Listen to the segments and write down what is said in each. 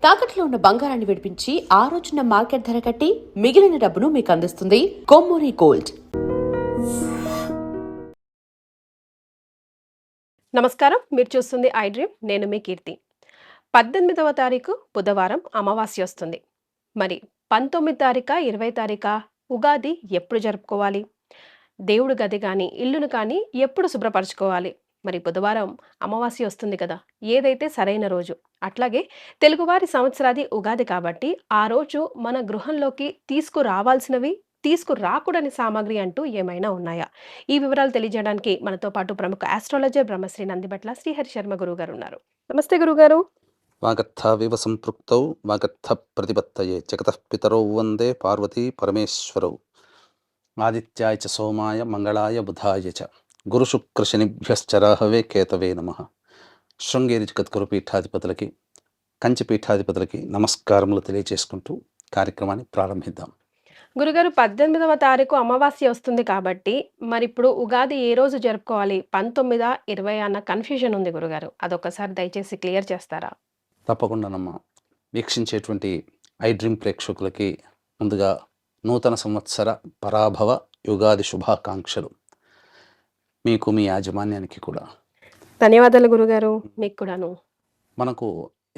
తాకట్లో ఉన్న బంగారాన్ని విడిపించి ఆ రోజున మార్కెట్ ధర కట్టి మిగిలిన డబ్బును మీకు అందిస్తుంది కొమ్మూరి గోల్డ్. నమస్కారం, మీరు చూస్తుంది ఐ డ్రీమ్. నేను మీ కీర్తి. 18వ తారీఖు బుధవారం అమావాస్య వస్తుంది. మరి 19 తారీఖా 20 తారీఖా ఉగాది ఎప్పుడు జరుపుకోవాలి? దేవుడి గది కానీ ఇల్లును కానీ ఎప్పుడు శుభ్రపరచుకోవాలి? మరి బుధవారం అమావాస్య వస్తుంది కదా, ఏదైతే సరైన రోజు. అట్లాగే తెలుగువారి సంవత్సరాది ఉగాది కాబట్టి ఆ రోజు మన గృహంలోకి తీసుకురావాల్సినవి, తీసుకురాకూడని సామాగ్రి అంటూ ఏమైనా ఉన్నాయా? ఈ వివరాలు తెలియజేయడానికి మనతో పాటు ప్రముఖ ఆస్ట్రాలజర్ బ్రహ్మశ్రీ నందిబట్ల శ్రీహరి శర్మ గురువు గారు ఉన్నారు. నమస్తే గురుగారు. వాగర్థావివ సంపృక్తౌ వాగర్థ ప్రతిపత్తయే జగతః పితరౌ వందే పార్వతీ పరమేశ్వరౌ ఆదిత్యాయ చ సోమాయ మంగళాయ బుధాయ చ గురుశుక్రశనిభ్యశ్చరాహవే కేతవే నమః. శృంగేరి జగద్గురు పీఠాధిపతులకి, కంచి పీఠాధిపతులకి నమస్కారములు తెలియజేసుకుంటూ కార్యక్రమాన్ని ప్రారంభిద్దాం. గురుగారు, 18వ తారీఖు అమావాస్య వస్తుంది కాబట్టి మరి ఇప్పుడు ఉగాది ఏ రోజు జరుపుకోవాలి? 19, 20 అన్న కన్ఫ్యూజన్ ఉంది గురుగారు. అదొకసారి దయచేసి క్లియర్ చేస్తారా? తప్పకుండానమ్మా. వీక్షించేటువంటి ఐ డ్రీమ్ ప్రేక్షకులకి ముందుగా నూతన సంవత్సర పరాభవ యుగాది శుభాకాంక్షలు. మీకు, మీ యాజమాన్యానికి కూడా ధన్యవాదాలు గురుగారు. మీకు కూడాను. మనకు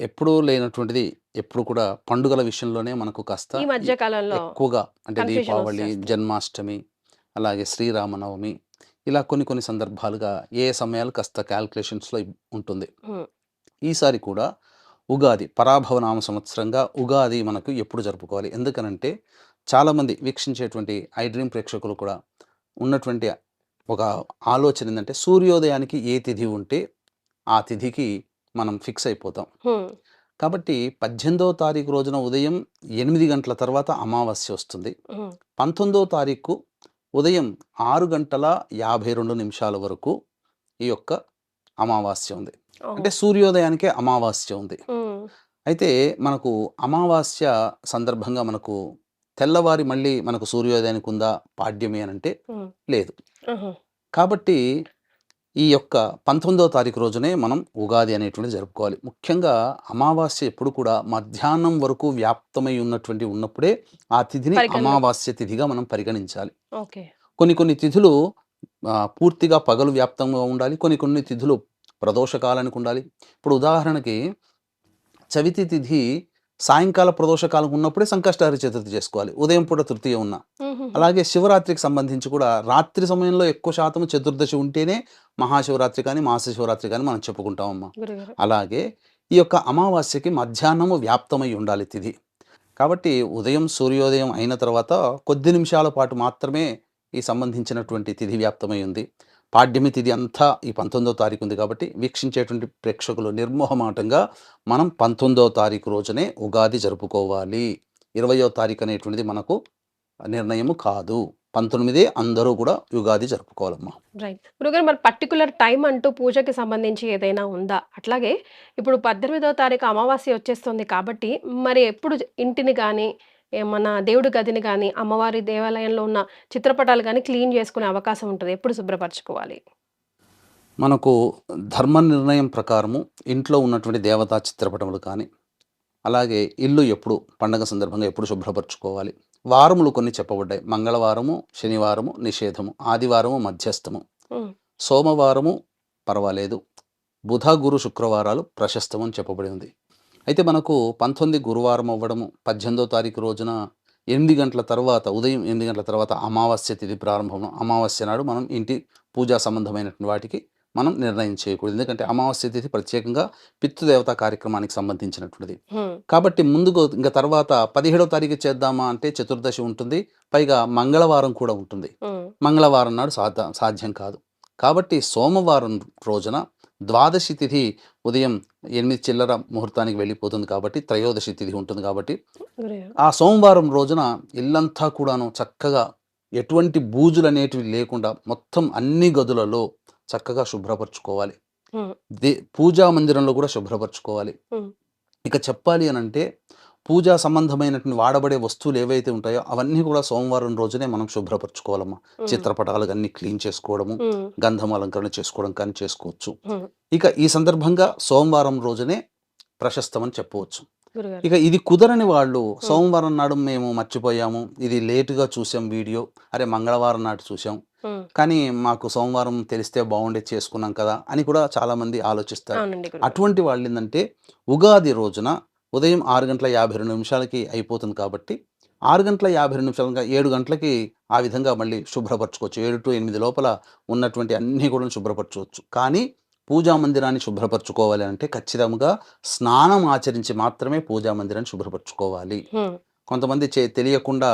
ఎప్పుడూ లేనటువంటిది ఎప్పుడు కూడా పండుగల విషయంలోనే మనకు కాస్త ఈ మధ్య కాలంలో ఎక్కువగా, అంటే confusion దీపావళి, వచ్చేస్తుంది. జన్మాష్టమి, అలాగే శ్రీరామనవమి, ఇలా కొన్ని సందర్భాలుగా ఏ సమయాలు కాస్త క్యాల్కులేషన్స్లో ఉంటుంది. హ్మ్. ఈసారి కూడా ఉగాది పరాభవనామ సంవత్సరంగా ఉగాది మనకు ఎప్పుడు జరుపుకోవాలి? ఎందుకనంటే చాలామంది వీక్షించేటువంటి ఐ డ్రీమ్ ప్రేక్షకులు కూడా ఉన్నటువంటి ఒక ఆలోచన ఏంటంటే, సూర్యోదయానికి ఏ తిథి ఉంటే ఆ తిథికి మనం ఫిక్స్ అయిపోతాం. హ్మ్. కాబట్టి 18వ తారీఖు రోజున ఉదయం 8 గంటల తర్వాత అమావాస్య వస్తుంది. హ్మ్. 19వ తారీఖు ఉదయం 6:52 వరకు ఈ యొక్క అమావాస్య ఉంది. ఓహో. అంటే సూర్యోదయానికే అమావాస్య ఉంది. హ్మ్. అయితే మనకు అమావాస్య సందర్భంగా మనకు తెల్లవారి మళ్ళీ మనకు సూర్యోదయానికి ఉందా పాడ్యమి అని అంటే హ్మ్. లేదు. ఆహా. కాబట్టి ఈ యొక్క 19వ తారీఖు రోజునే మనం ఉగాది అనేటువంటిది జరుపుకోవాలి. ముఖ్యంగా అమావాస్య ఎప్పుడు కూడా మధ్యాహ్నం వరకు వ్యాప్తమై ఉన్నప్పుడే ఆ తిథిని పరిగణలో. అమావాస్య తిథిగా మనం పరిగణించాలి. ఓకే. కొన్ని తిథులు పూర్తిగా పగలు వ్యాప్తంగా ఉండాలి. కొన్ని తిథులు ప్రదోషకాలానికి ఉండాలి. ఇప్పుడు ఉదాహరణకి చవితి తిథి సాయంకాల ప్రదోషకాలం ఉన్నప్పుడే సంకష్టహర చతుర్థి చేసుకోవాలి, ఉదయం పూట తృతీయ ఉన్న. హుహుహు. అలాగే శివరాత్రికి సంబంధించి కూడా రాత్రి సమయంలో ఎక్కువ శాతం చతుర్దశి ఉంటేనే మహాశివరాత్రి కానీ మహాశివరాత్రి కానీ మనం చెప్పుకుంటామమ్మా. గురుగారు. అలాగే ఈ యొక్క అమావాస్యకి మధ్యాహ్నము వ్యాప్తమై ఉండాలి తిథి. కాబట్టి ఉదయం సూర్యోదయం అయిన తర్వాత కొద్ది నిమిషాల పాటు మాత్రమే ఈ సంబంధించినటువంటి తిథి వ్యాప్తమై ఉంది. పాడ్యమి తిథి అంతా ఈ 19వ తారీఖు ఉంది. కాబట్టి వీక్షించేటువంటి ప్రేక్షకులు నిర్మోహమాటంగా మనం 19వ తారీఖు రోజునే ఉగాది జరుపుకోవాలి. 20వ తారీఖు అనేటువంటిది మనకు నిర్ణయము కాదు. 19 అందరూ కూడా ఉగాది జరుపుకోవాలమ్మా. రైట్. గురుగారు, మరి పర్టికులర్ టైం అంటూ పూజకి సంబంధించి ఏదైనా ఉందా? అట్లాగే ఇప్పుడు 18వ తారీఖు అమావాస్య వచ్చేస్తుంది కాబట్టి మరి ఎప్పుడు ఇంటిని కానీ, ఏమన్నా దేవుడి గదిని కానీ, అమ్మవారి దేవాలయంలో ఉన్న చిత్రపటాలు కానీ క్లీన్ చేసుకునే అవకాశం ఉంటుంది? ఎప్పుడు శుభ్రపరచుకోవాలి? మనకు ధర్మ నిర్ణయం ప్రకారము ఇంట్లో ఉన్నటువంటి దేవతా చిత్రపటములు కానీ, అలాగే ఇల్లు ఎప్పుడు పండగ సందర్భంగా ఎప్పుడు శుభ్రపరచుకోవాలి. వారములు కొన్ని చెప్పబడ్డాయి. మంగళవారము, శనివారము నిషేధము, ఆదివారము మధ్యస్థము, హ్మ్. సోమవారము పర్వాలేదు, బుధ గురు శుక్రవారాలు ప్రశస్తం అని చెప్పబడి ఉంది. అయితే మనకు 19 గురువారం అవ్వడము, 18వ తారీఖు రోజున 8 గంటల తర్వాత, ఉదయం 8 గంటల తర్వాత అమావాస్య తిథి ప్రారంభం. అమావాస్య నాడు మనం ఇంటి పూజా సంబంధమైనటువంటి వాటికి మనం నిర్ణయం చేయకూడదు. ఎందుకంటే అమావాస్య తిథి ప్రత్యేకంగా పితృదేవతా కార్యక్రమానికి సంబంధించినటువంటిది. హ్మ్. కాబట్టి ముందుకు ఇంకా తర్వాత 17వ తారీఖు చేద్దామా అంటే చతుర్దశి ఉంటుంది, పైగా మంగళవారం కూడా ఉంటుంది. హ్మ్. మంగళవారం నాడు సాధ్యం కాదు. కాబట్టి సోమవారం రోజున ద్వాదశి తిథి ఉదయం 8 చిల్లర ముహూర్తానికి వెళ్ళిపోతుంది. కాబట్టి త్రయోదశి తిథి ఉంటుంది. కాబట్టి గురుగారు. ఆ సోమవారం రోజున ఇల్లంతా కూడాను చక్కగా ఎటువంటి బూజులు అనేటివి లేకుండా మొత్తం అన్ని గదులలో చక్కగా శుభ్రపరచుకోవాలి. హ్మ్. పూజా మందిరంలో కూడా శుభ్రపరచుకోవాలి. హ్మ్. ఇక చెప్పాలి అని అంటే పూజా సంబంధమైనటువంటి వాడబడే వస్తువులు ఏవైతే ఉంటాయో అవన్నీ కూడా సోమవారం రోజునే మనం శుభ్రపరచుకోవాలమ్మా. చిత్రపటాలు అన్నీ క్లీన్ చేసుకోవడము, హ్మ్. గంధం అలంకరణ చేసుకోవడం కానీ చేసుకోవచ్చు. హ్మ్. ఇక ఈ సందర్భంగా సోమవారం రోజునే ప్రశస్తమని చెప్పవచ్చు. గురుగారు. ఇక ఇది కుదరని వాళ్ళు సోమవారం నాడు మేము మర్చిపోయాము, ఇది లేటుగా చూసాం వీడియో, అరే మంగళవారం నాడు చూసాం, హ్మ్. కానీ మాకు సోమవారం తెలిస్తే బాగుండేది చేసుకున్నాం కదా అని కూడా చాలామంది ఆలోచిస్తారు. అవునండి గురుగారు. అటువంటి వాళ్ళు ఏంటంటే ఉగాది రోజున ఉదయం 6:52 అయిపోతుంది కాబట్టి 6:52 7 గంటలకి ఆ విధంగా మళ్ళీ శుభ్రపరచుకోవచ్చు. 7-8 లోపల ఉన్నటువంటి అన్నీ కూడా శుభ్రపరచుకోవచ్చు. కానీ పూజా మందిరాన్ని శుభ్రపరచుకోవాలి అంటే ఖచ్చితంగా స్నానం ఆచరించి మాత్రమే పూజా మందిరాన్ని శుభ్రపరచుకోవాలి. హ్మ్. కొంతమంది తెలియకుండా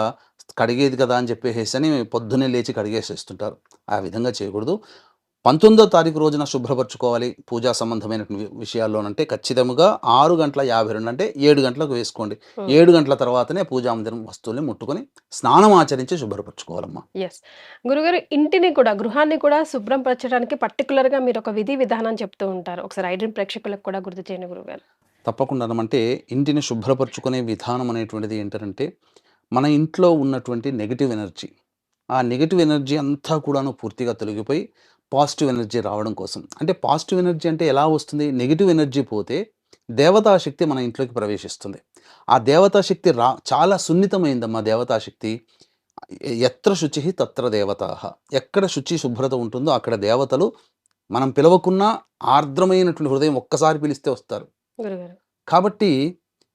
కడిగేది కదా అని చెప్పేసేసని పొద్దున్నే లేచి కడిగేసేస్తుంటారు. ఆ విధంగా చేయకూడదు. 19వ తారీఖు రోజున శుభ్రపరచుకోవాలి పూజా సంబంధమైనటువంటి విషయాల్లోనంటే ఖచ్చితంగా 6:52 అంటే 7 గంటలకు వేసుకోండి. హ్మ్. 7 గంటల తర్వాతనే పూజా మందిరం వస్తువుల్ని ముట్టుకొని స్నానం ఆచరించి శుభ్రపరచుకోవాలమ్మా. యెస్. గురుగారు ఇంటిని కూడా, గృహాన్ని కూడా శుభ్రం పరచడానికి పర్టిక్యులర్‌గా మీరొక విధి విధానం చెప్తూ ఉంటారు. ఒకసారి ఐ డ్రీమ్ ప్రేక్షకులకు కూడా గుర్తు చేయండి గురుగారు. తప్పకుండానంటే ఇంటిని శుభ్రపరచుకునే విధానం అనేటువంటిది ఏంటంటే మన ఇంట్లో ఉన్నటువంటి నెగెటివ్ ఎనర్జీ, ఆ నెగెటివ్ ఎనర్జీ అంతా కూడాను పూర్తిగా తొలగిపోయి పాజిటివ్ ఎనర్జీ రావడం కోసం. అంటే పాజిటివ్ ఎనర్జీ అంటే ఎలా వస్తుంది? నెగెటివ్ ఎనర్జీ పోతే దేవతా శక్తి మన ఇంట్లోకి ప్రవేశిస్తుంది. ఆ దేవతా శక్తి చాలా సున్నితమైందమ్మా దేవతా శక్తి. ఎత్ర శుచిః తత్ర దేవతాః. ఎక్కడ శుచి శుభ్రత ఉంటుందో అక్కడ దేవతలు మనం పిలవకున్నా ఆర్ద్రమైనటువంటి హృదయం ఒక్కసారి పిలిస్తే వస్తారు. గురుగారు. కాబట్టి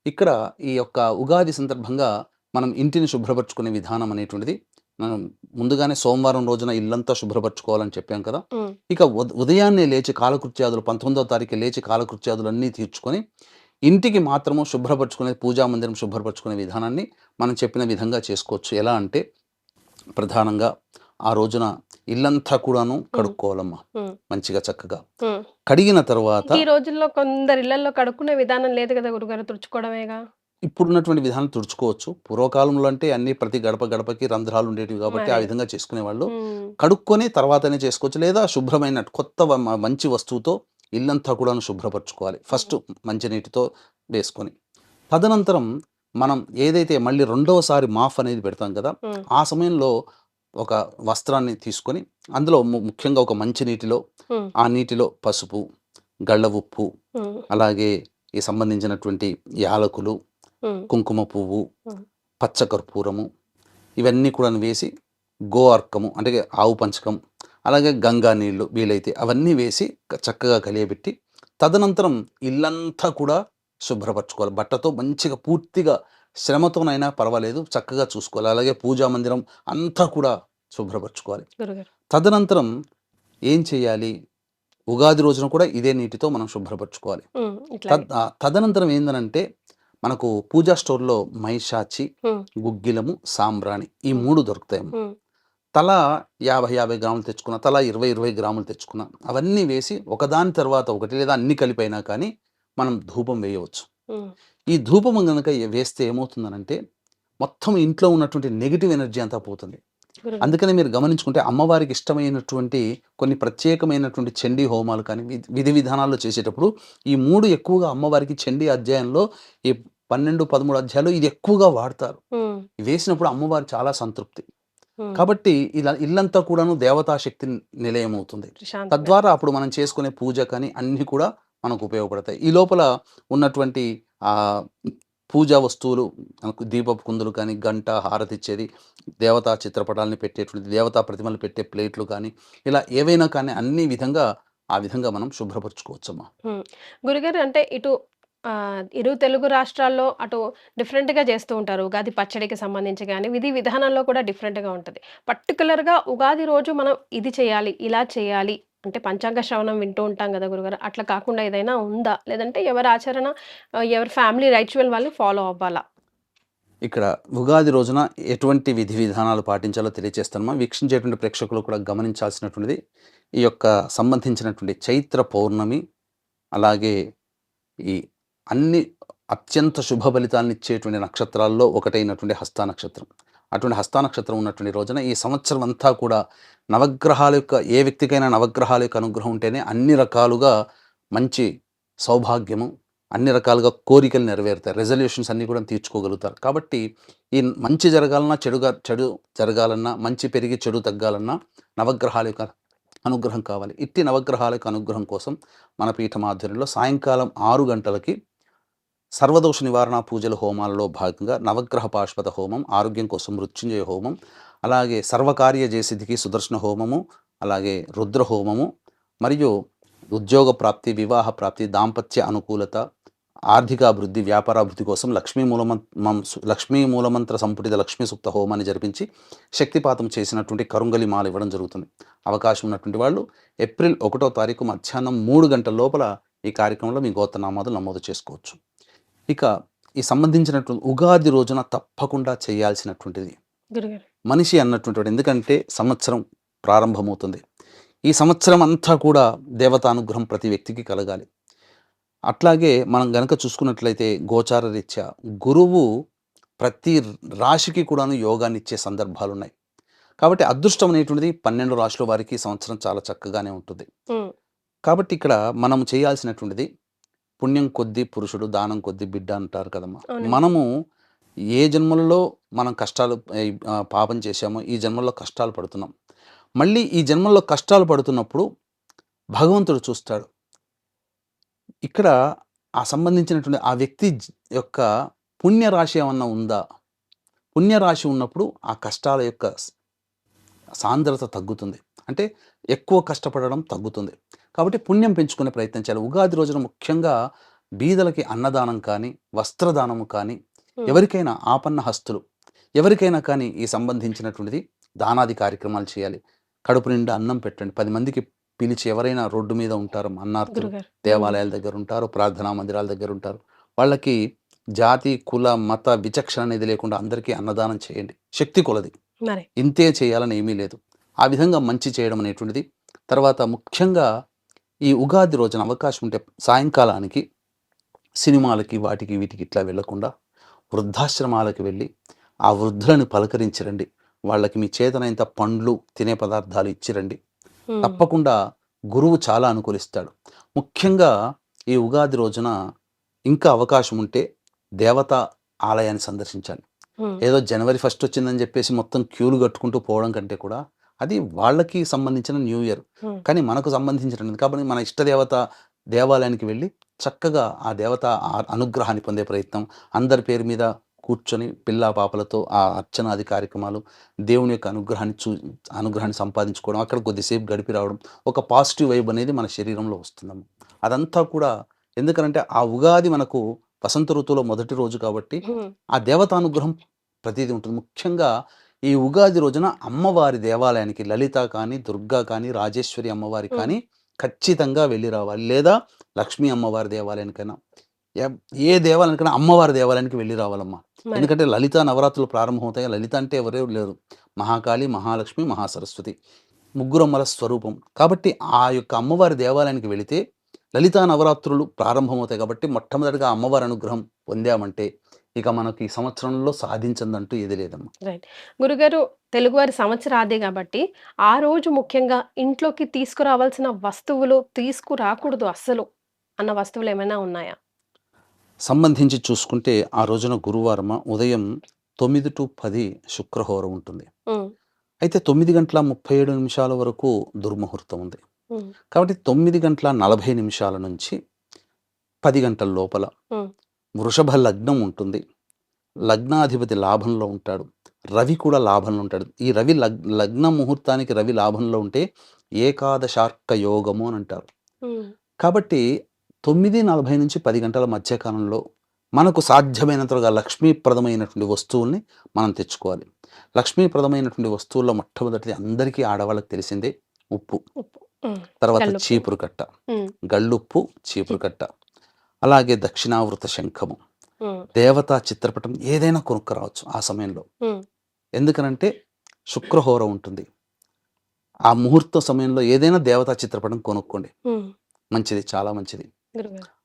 ఇక్కడ ఈ యొక్క ఉగాది సందర్భంగా మనం ఇంటిని శుభ్రపరచుకునే విధానం అనేటువంటిది మనం ముందుగానే సోమవారం రోజున ఇల్లంతా శుభ్రపరచుకోవాలని చెప్పాం కదా. హ్మ్. ఇక ఉదయాన్నే లేచి కాలకృత్యాదులు 19వ తారీఖు లేచి కాలకృత్యాదులన్నీ తీర్చుకొని ఇంటికి మాత్రము శుభ్రపరచుకునే పూజా మందిరం శుభ్రపరచుకునే విధానాన్ని మనం చెప్పిన విధంగా చేసుకోవచ్చు. ఎలా అంటే ప్రధానంగా ఆ రోజున ఇల్లంతా కూడాను కడుక్కోవాలమ్మా హ్మ్. మంచిగా చక్కగా. హ్మ్. కడిగిన తర్వాత ఈ రోజుల్లో కొందరి ఇళ్లల్లో కడుక్కునే విధానం లేదు కదా గురుగారు. తుడుచుకోవడమేగా. ఇప్పుడున్నటువంటి విధానం తుడుచుకోవచ్చు. పూర్వకాలంలో అంటే అన్నీ ప్రతి గడప గడపకి రంధ్రాలు ఉండేటివి కాబట్టి ఆ మరి. విధంగా చేసుకునేవాళ్ళు. హ్మ్. కడుక్కొని తర్వాతనే చేసుకోవచ్చు. లేదా శుభ్రమైన కొత్త మంచి వస్తువుతో ఇల్లంతా కూడాను శుభ్రపరచుకోవాలి. ఫస్ట్ మంచినీటితో వేసుకొని. తదనంతరం మనం ఏదైతే మళ్ళీ రెండవసారి మాఫ్ అనేది పెడతాం కదా! హ్మ్. ఆ సమయంలో ఒక వస్త్రాన్ని తీసుకొని అందులో ముఖ్యంగా ఒక మంచి నీటిలో హ్మ్. ఆ నీటిలో పసుపు, గళ్ళ ఉప్పు, హ్మ్. అలాగే ఈ సంబంధించినటువంటి యాలకులు, హ్మ్. కుంకుమ పువ్వు, హ్మ్. పచ్చకర్పూరము ఇవన్నీ కూడాను వేసి గో అర్కము అంటే ఆవు పంచకం, అలాగే గంగా నీళ్ళు వీలైతే అవన్నీ వేసి చక్కగా కలియబెట్టి తదనంతరం ఇల్లంతా కూడా శుభ్రపరచుకోవాలి. బట్టతో మంచిగా పూర్తిగా శ్రమతోనైనా పర్వాలేదు చక్కగా చూసుకోవాలి. అలాగే పూజా మందిరం అంతా కూడా శుభ్రపరచుకోవాలి. గురుగారు. తదనంతరం ఏం చేయాలి? ఉగాది రోజున కూడా ఇదే నీటితో మనం శుభ్రపరచుకోవాలి. హ్మ్. ఇట్లాగే. తదనంతరం ఏందనంటే మనకు పూజా స్టోర్‌లో మైషాచి, హ్మ్. గుగ్గిలము, సాంబ్రాణి ఈ హ్మ్. 3 దొరుకుతాయమ్మ. హ్మ్. తలా 50 గ్రాములు తెచ్చుకున్న, తలా 20 గ్రాములు తెచ్చుకున్న అవన్నీ వేసి ఒకదాని తర్వాత ఒకటి లేదా అన్నీ కలిపైనా కానీ మనం ధూపం వేయవచ్చు. హ్మ్. ఈ ధూపం గనక వేస్తే ఏమవుతుందనంటే మొత్తం ఇంట్లో ఉన్నటువంటి నెగెటివ్ ఎనర్జీ అంతా పోతుంది. గురుగారు. అందుకని మీరు గమనించుకుంటే అమ్మవారికి ఇష్టమైనటువంటి కొన్ని ప్రత్యేకమైనటువంటి చండీ హోమాలు కానీ విధి విధానాల్లో చేసేటప్పుడు ఈ 3 ఎక్కువగా అమ్మవారికి చండీ అధ్యాయంలో ఈ 12, 13 అధ్యాయాలు ఇది ఎక్కువగా వాడతారు. హ్మ్. వేసినప్పుడు అమ్మవారు చాలా సంతృప్తి. హ్మ్. కాబట్టి ఇలా ఇల్లంతా కూడాను దేవతా శక్తి నిలయమవుతుంది. ప్రశాంతంగా. తద్వారా అప్పుడు మనం చేసుకునే పూజ కానీ అన్నీ కూడా మనకు ఉపయోగపడతాయి. ఈ లోపల ఉన్నటువంటి ఆహ్, పూజా వస్తువులు మనకు దీపపు కుందులు కానీ, గంట, హారతిచ్చేది, దేవతా చిత్రపటాలని పెట్టేటువంటి దేవతా ప్రతిమలు పెట్టే ప్లేట్లు కానీ, ఇలా ఏవైనా కానీ అన్ని విధంగా ఆ విధంగా మనం శుభ్రపరచుకోవచ్చమ్మా. హ్మ్. గురుగారు అంటే ఇటు ఇరు తెలుగు రాష్ట్రాల్లో అటు డిఫరెంట్‌గా చేస్తూ ఉంటారు. ఉగాది పచ్చడికి సంబంధించి గాని, విధి విధానంలో కూడా డిఫరెంట్‌గా ఉంటది. పర్టిక్యులర్‌గా ఉగాది రోజు మనం ఇది చేయాలి, ఇలా చేయాలి అంటే పంచాంగ శ్రవణం వింటూ ఉంటాం గదా గురుగారు. అట్లా కాకుండా ఏదైనా ఉందా? లేదంటే ఎవరి ఆచరణ ఎవరి ఫ్యామిలీ రిచువల్ వాళ్ళు ఫాలో అవ్వాలా? ఇక్కడ ఉగాది రోజున ఎటువంటి విధి విధానాలు పాటించాలో తెలియజేస్తానమ్మా. వీక్షించేటువంటి ప్రేక్షకులు కూడా గమనించాల్సినటువంటిది ఈ యొక్క సంబంధించినటువంటి చైత్ర పౌర్ణమి, అలాగే ఈ అన్ని అత్యంత శుభ ఫలితాలను ఇచ్చేటువంటి నక్షత్రాల్లో ఒకటైనటువంటి హస్తా నక్షత్రం. అటువంటి హస్తా నక్షత్రం ఉన్నటువంటి రోజున ఈ సంవత్సరం అంతా కూడా నవగ్రహాల యొక్క ఏ వ్యక్తికైనా నవగ్రహాల యొక్క అనుగ్రహం ఉంటేనే అన్ని రకాలుగా మంచి సౌభాగ్యము, అన్ని రకాలుగా కోరికలు నెరవేరుతాయి. రెజల్యూషన్స్ అన్నీ కూడా తీర్చుకోగలుగుతారు. కాబట్టి ఈ మంచి జరగాలన్నా, చెడు జరగాలన్నా, మంచి పెరిగి చెడు తగ్గాలన్నా నవగ్రహాల యొక్క అనుగ్రహం కావాలి. ఇట్టి నవగ్రహాల యొక్క అనుగ్రహం కోసం మన పీఠం ఆధ్వర్యంలో సాయంకాలం 6 గంటలకి సర్వదోష నివారణ పూజల హోమాలలో భాగంగా నవగ్రహ పాశుపత హోమం, ఆరోగ్యం కోసం మృత్యుంజయ హోమం, అలాగే సర్వకార్య జయసిద్ధికి సుదర్శన హోమము, అలాగే రుద్ర హోమము, మరియు ఉద్యోగ ప్రాప్తి, వివాహ ప్రాప్తి, దాంపత్య అనుకూలత, ఆర్థికాభివృద్ధి, వ్యాపారాభివృద్ధి కోసం లక్ష్మీ మూలమంత్ర సంపుటిత లక్ష్మీ సూక్త హోమాన్ని జరిపించి శక్తిపాతం చేసినటువంటి కరుంగలి మాల ఇవ్వడం జరుగుతుంది. అవకాశం ఉన్నటువంటి వాళ్ళు ఏప్రిల్ 1వ తారీఖు మధ్యాహ్నం 3 గంటల లోపల ఈ కార్యక్రమంలో మీ గోత్రనామాలు నమోదు చేసుకోవచ్చు. ఇక ఈ సంబంధించినటువంటి ఉగాది రోజున తప్పకుండా చేయాల్సినటువంటిది గురుగారు. మనిషి అన్నటువంటి ఎందుకంటే సంవత్సరం ప్రారంభమవుతుంది. ఈ సంవత్సరం అంతా కూడా దేవతానుగ్రహం ప్రతి వ్యక్తికి కలగాలి. అట్లాగే మనం గనక చూసుకున్నట్లయితే గోచార రీత్యా గురువు ప్రతి రాశికి కూడాను యోగాన్ని ఇచ్చే సందర్భాలు ఉన్నాయి. కాబట్టి అదృష్టం అనేటువంటిది 12 రాశుల వారికి ఈ సంవత్సరం చాలా చక్కగానే ఉంటుంది. కాబట్టి ఇక్కడ మనం చేయాల్సినటువంటిది పుణ్యం కొద్దీ పురుషుడు, దానం కొద్దీ బిడ్డ అంటారు కదమ్మా. మనము ఏ జన్మలలో మనం కష్టాలు పాపం చేశామో ఈ జన్మల్లో కష్టాలు పడుతున్నాం. మళ్ళీ ఈ జన్మల్లో కష్టాలు పడుతున్నప్పుడు భగవంతుడు చూస్తాడు. ఇక్కడ ఆ సంబంధించినటువంటి ఆ వ్యక్తి యొక్క పుణ్యరాశి ఏమన్నా ఉందా? పుణ్యరాశి ఉన్నప్పుడు ఆ కష్టాల యొక్క సాంద్రత తగ్గుతుంది. అంటే ఎక్కువ కష్టపడడం తగ్గుతుంది. కాబట్టి పుణ్యం పెంచుకునే ప్రయత్నం చేయాలి. ఉగాది రోజున ముఖ్యంగా బీదలకి అన్నదానం కానీ, వస్త్రదానము కానీ, ఎవరికైనా ఆపన్న హస్తులు ఎవరికైనా కానీ ఈ సంబంధించినటువంటిది దానాది కార్యక్రమాలు చేయాలి. కడుపు నిండా అన్నం పెట్టండి. 10 మందికి పిలిచి ఎవరైనా రోడ్డు మీద ఉంటారు, అన్నార్థులు దేవాలయాల దగ్గర ఉంటారు, ప్రార్థనా మందిరాల దగ్గర ఉంటారు. వాళ్ళకి జాతి, కుల, మత విచక్షణ అనేది లేకుండా అందరికీ అన్నదానం చేయండి. శక్తి కొలది, ఇంతే చేయాలని ఏమీ లేదు. ఆ విధంగా మంచి చేయడం అనేటువంటిది. తర్వాత ముఖ్యంగా ఈ ఉగాది రోజున అవకాశం ఉంటే సాయంకాలానికి సినిమాలకి వాటికి వీటికి ఇట్లా వెళ్లకుండా వృద్ధాశ్రమాలకు వెళ్ళి ఆ వృద్ధులను పలకరించరండి. వాళ్ళకి మీ చేతనైనంత పండ్లు, తినే పదార్థాలు ఇచ్చిరండి. తప్పకుండా గురువు చాలా అనుకూలిస్తాడు. ముఖ్యంగా ఈ ఉగాది రోజున ఇంకా అవకాశం ఉంటే దేవతా ఆలయాన్ని సందర్శించాలి. ఏదో జనవరి 1 వచ్చిందని చెప్పేసి మొత్తం క్యూలు కట్టుకుంటూ పోవడం కంటే కూడా అది వాళ్ళకి సంబంధించిన న్యూ ఇయర్, కానీ మనకు సంబంధించినది కాబట్టి మన ఇష్టదేవత దేవాలయానికి వెళ్ళి చక్కగా ఆ దేవత అనుగ్రహాన్ని పొందే ప్రయత్నం, అందరి పేరు మీద కూర్చొని పిల్లా పాపలతో ఆ అర్చనాది కార్యక్రమాలు, దేవుని యొక్క అనుగ్రహాన్ని సంపాదించుకోవడం, అక్కడ కొద్దిసేపు గడిపి రావడం, ఒక పాజిటివ్ వైబ్ అనేది మన శరీరంలో వస్తుందమ్మ. అదంతా కూడా ఎందుకనంటే ఆ ఉగాది మనకు వసంత ఋతువులో మొదటి రోజు కాబట్టి ఆ దేవతానుగ్రహం ప్రతిదీ ఉంటుంది. ముఖ్యంగా ఈ ఉగాది రోజున అమ్మవారి దేవాలయానికి లలిత కానీ, దుర్గా కానీ, రాజేశ్వరి అమ్మవారి కానీ ఖచ్చితంగా వెళ్ళి రావాలి. లేదా లక్ష్మీ అమ్మవారి దేవాలయానికైనా, ఏ దేవాలయానికైనా అమ్మవారి దేవాలయానికి వెళ్ళి రావాలమ్మా. ఎందుకంటే లలిత నవరాత్రులు ప్రారంభమవుతాయి. లలిత అంటే ఎవరే లేరు, మహాకాళి, మహాలక్ష్మి, మహాసరస్వతి, ముగ్గురమ్మల స్వరూపం. కాబట్టి ఆ యొక్క అమ్మవారి దేవాలయానికి వెళితే లలితా నవరాత్రులు ప్రారంభమవుతాయి. కాబట్టి మొట్టమొదటిగా అమ్మవారి అనుగ్రహం పొందామంటే ఇక మనకి ఈ సంవత్సరంలో సాధించదంటూ ఏది లేదమ్మా. రైట్ గురుగారు, తెలుగువారి సంవత్సరాదే కాబట్టి ఆ రోజు ముఖ్యంగా ఇంట్లోకి తీసుకురావాల్సిన వస్తువులు, తీసుకురాకూడదు అస్సలు అన్న వస్తువులు ఏమైనా ఉన్నాయా? సంబంధించి చూసుకుంటే ఆ రోజున గురువారం ఉదయం 9 to 10 శుక్రహోరం ఉంటుంది. అయితే 9 గంటల 37 నిమిషాల వరకు దుర్ముహూర్తం ఉంది. కాబట్టి 9 గంటల 40 నిమిషాల నుంచి 10 గంటల లోపల వృషభ లగ్నం ఉంటుంది. లగ్నాధిపతి లాభంలో ఉంటాడు, రవి కూడా లాభంలో ఉంటాడు. ఈ రవి లగ్న ముహూర్తానికి రవి లాభంలో ఉంటే ఏకాదశార్క యోగము అని అంటారు. కాబట్టి 9:40 నుంచి 10 గంటల మధ్యకాలంలో మనకు సాధ్యమైనంతగా లక్ష్మీప్రదమైనటువంటి వస్తువుల్ని మనం తెచ్చుకోవాలి. లక్ష్మీప్రదమైనటువంటి వస్తువుల్లో మొట్టమొదటిది అందరికీ ఆడవాళ్ళకి తెలిసిందే ఉప్పు, తర్వాత చీపురు కట్ట, గళ్ళుప్పు, చీపురు కట్ట, అలాగే దక్షిణావృత శంఖము, దేవతా చిత్రపటం ఏదైనా కొనుక్కరావచ్చు ఆ సమయంలో. ఎందుకనంటే శుక్రహోర ఉంటుంది. ఆ ముహూర్త సమయంలో ఏదైనా దేవతా చిత్రపటం కొనుక్కోండి, మంచిది, చాలా మంచిది.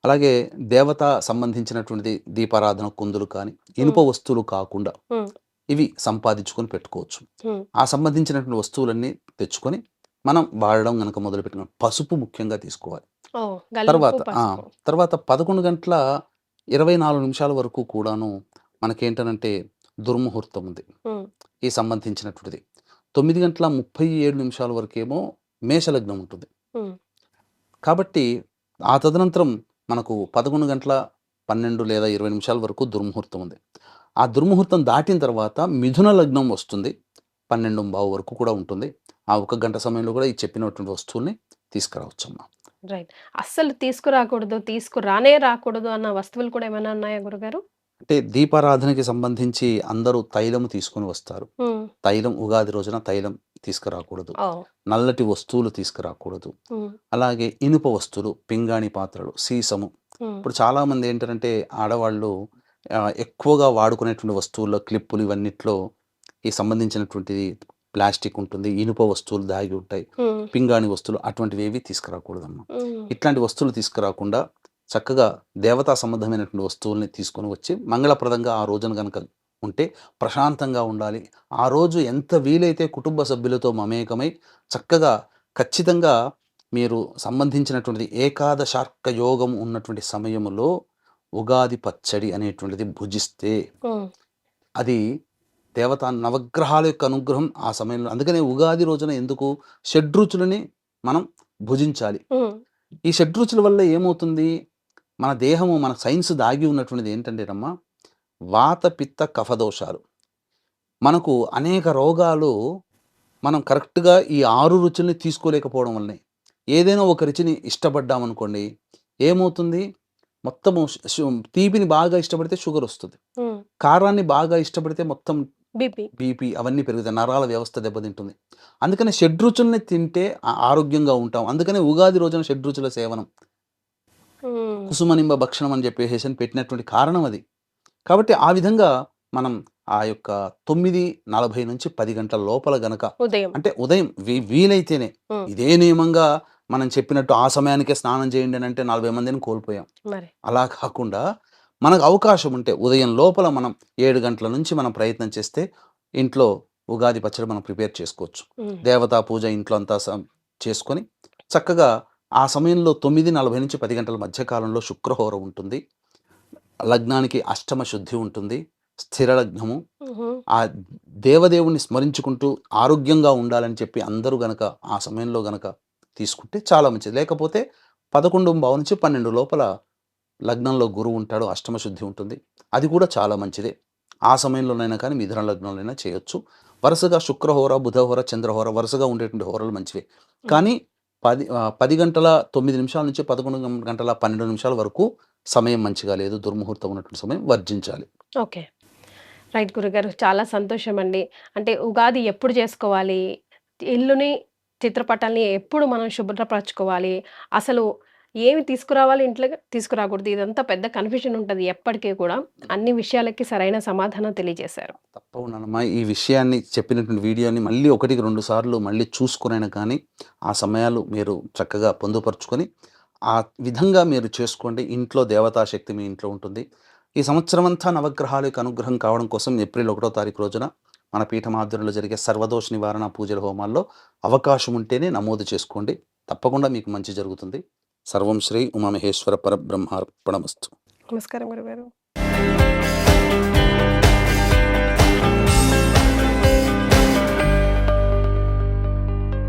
అలాగే దేవత సంబంధించినటువంటి దీపారాధన కుందులు కానీ, ఇనుప వస్తువులు కాకుండా ఇవి సంపాదించుకొని పెట్టుకోవచ్చు. ఆ సంబంధించినటువంటి వస్తువులన్నీ తెచ్చుకొని మనం వాడడం కనుక మొదలు పెట్టుకున్నాం. పసుపు ముఖ్యంగా తీసుకోవాలి. తర్వాత 11 గంటల 24 నిమిషాల వరకు కూడాను మనకేంటనంటే దుర్ముహూర్తం ఉంది ఈ సంబంధించినటువంటిది. 9 గంటల 37 నిమిషాల వరకేమో మేషలగ్నం ఉంటుంది. కాబట్టి ఆ తదనంతరం మనకు 11 గంటల 12 లేదా 20 నిమిషాల వరకు దుర్ముహూర్తం ఉంది. ఆ దుర్ముహూర్తం దాటిన తర్వాత మిథున లగ్నం వస్తుంది. 12:15 వరకు కూడా ఉంటుంది. ఆ 1 గంట సమయంలో కూడా ఈ చెప్పినటువంటి వస్తువుల్ని తీసుకురావచ్చమ్మా. రైట్. అస్సలు తీసుకురాకూడదు, రాకూడదు అన్న వస్తువులు కూడా ఏమైనా ఉన్నాయా గురుగారు? అంటే దీపారాధనకి సంబంధించి అందరూ తైలము తీసుకొని వస్తారు. హ్మ్. తైలం ఉగాది రోజున తైలం తీసుకురాకూడదు. ఓహ్! నల్లటి వస్తువులు తీసుకురాకూడదు. హ్మ్. అలాగే ఇనుప వస్తువులు, పింగాణి పాత్రలు, సీసము. హ్మ్. ఇప్పుడు చాలామంది ఏంటంటే ఆడవాళ్ళు ఎక్కువగా వాడుకునేటువంటి వస్తువుల్లో క్లిప్పులు ఇవన్నిట్లో ఈ సంబంధించినటువంటిది ప్లాస్టిక్ ఉంటుంది. ఇనుప వస్తువులు దాగి ఉంటాయి. హ్మ్. పింగాణి వస్తువులు అటువంటివి ఏవి తీసుకురాకూడదమ్మా. హ్మ్. ఇట్లాంటి వస్తువులు తీసుకురాకుండా చక్కగా దేవతా సంబంధమైనటువంటి వస్తువుల్ని తీసుకొని వచ్చి మంగళప్రదంగా ఆ రోజున గనక ఉంటే ప్రశాంతంగా ఉండాలి. ఆ రోజు ఎంత వీలైతే కుటుంబ సభ్యులతో మమేకమై చక్కగా ఖచ్చితంగా మీరు సంబంధించినటువంటిది ఏకాదశార్క యోగం ఉన్నటువంటి సమయములో ఉగాది పచ్చడి అనేటువంటిది భుజిస్తే హ్మ్. అది దేవతా నవగ్రహాల యొక్క అనుగ్రహం ఆ సమయంలో. అందుకనే ఉగాది రోజున ఎందుకు షడ్రుచులని మనం భుజించాలి. హ్మ్. ఈ షడ్రుచుల వల్ల ఏమవుతుంది? మన దేహము, మన సైన్స్ దాగి ఉన్నటువంటిది ఏంటంటేనమ్మా, వాత, పిత్త, కఫ దోషాలు. మనకు అనేక రోగాలు మనం కరెక్ట్‌గా ఈ 6 రుచుల్ని తీసుకోలేకపోవడం వల్లనే. ఏదైనా ఒక రుచిని ఇష్టపడ్డామనుకోండి, ఏమవుతుంది? మొత్తము తీపిని బాగా ఇష్టపడితే షుగరొస్తది. హ్మ్. కారాన్ని బాగా ఇష్టపడితే మొత్తం బీపీ. బీపీ అవన్నీ పెరుగుతాయి. నరాల వ్యవస్థ దెబ్బతింటుంది. అందుకని షడ్రుచుల్ని తింటే ఆరోగ్యంగా ఉంటాం. అందుకనే ఉగాది రోజున షడ్రుచుల సేవనం. హ్మ్. కుసుమనింబ భక్షణం అని చెప్పేసేసని పెట్టినటువంటి కారణం అది. కాబట్టి ఆ విధంగా మనం ఆ యొక్క 9:40 నుంచి 10 గంటల లోపల గనక ఉదయం. అంటే ఉదయం వీలైతేనే హ్మ్. ఇదే నియమంగా మనం చెప్పినట్టు ఆ సమయానికే స్నానం చేయండి అని అంటే 40 మందిని కోల్పోయాం. మరి. అలా కాకుండా మనకు అవకాశం ఉంటే ఉదయం లోపల మనం 7 గంటల నుంచి మనం ప్రయత్నం చేస్తే ఇంట్లో ఉగాది పచ్చడి మనం ప్రిపేర్ చేసుకోవచ్చు. హ్మ్. దేవతా పూజ ఇంట్లో అంతా చేసుకొని చక్కగా ఆ సమయంలో 9:40 నుంచి 10 గంటల మధ్య కాలంలో శుక్రహోర ఉంటుంది. లగ్నానికి అష్టమ శుద్ధి ఉంటుంది. స్థిర లగ్నము. హుహు. ఆ దేవదేవుణ్ణి స్మరించుకుంటూ ఆరోగ్యంగా ఉండాలని చెప్పి అందరూ గనక ఆ సమయంలో గనక తీసుకుంటే చాలా మంచిది. లేకపోతే 11:15 నుంచి 12 లోపల లగ్నంలో గురువు ఉంటాడు. అష్టమ శుద్ధి ఉంటుంది. అది కూడా చాలా మంచిదే. ఆ సమయంలోనైనా కానీ మిథున లగ్నంలోనైనా చేయొచ్చు. వరుసగా శుక్రహోర, బుధహోర, చంద్రహోర వరుసగా ఉండేటువంటి హోరలు మంచివే. హ్మ్. కానీ 10 గంటల 9 నిమిషాల నుంచి 11 గంటల 12 నిమిషాల వరకు సమయం మంచిగా లేదు. దుర్ముహూర్తం ఉన్నటువంటి సమయం వర్జించాలి. ఓకే. రైట్ గురుగారు. చాలా సంతోషమండి. అంటే ఉగాది ఎప్పుడు చేసుకోవాలి? ఇల్లుని, చిత్రపటాల్ని ఎప్పుడు మనం శుభ్రపరచుకోవాలి? అసలు ఏమి తీసుకురావాలి ఇంట్లోకి, తీసుకురాకూడదు. ఇదంతా పెద్ద కన్‌ఫ్యూజన్ ఉంటది ఎప్పటికి కూడా. అన్ని విషయాలకి సరైన సమాధానం తెలియజేశారు. తప్పకుండానమ్మా. ఈ విషయాన్ని చెప్పినటువంటి వీడియోని మళ్ళీ 1కి 2 సార్లు మళ్ళీ చూసుకొనైనా కానీ, ఆ సమయాలు మీరు చక్కగా పొందుపరుచుకొని, ఆ విధంగా మీరు చేసుకోండి. ఇంట్లో దేవతా శక్తి మీ ఇంట్లో ఉంటుంది. ఈ సంవత్సరమంతా నవగ్రహాల యొక్క అనుగ్రహం కావడం కోసం ఏప్రిల్ 1వ తారీఖు రోజున మన పీఠం ఆధ్వర్యంలో జరిగే సర్వదోష నివారణ పూజల హోమాల్లో అవకాశం ఉంటేనే నమోదు చేసుకోండి. తప్పకుండా మీకు మంచి జరుగుతుంది. సర్వం శ్రీ ఉమామహేశ్వర పరబ్రహ్మార్పణమస్తు. నమస్కారం గురుగారు.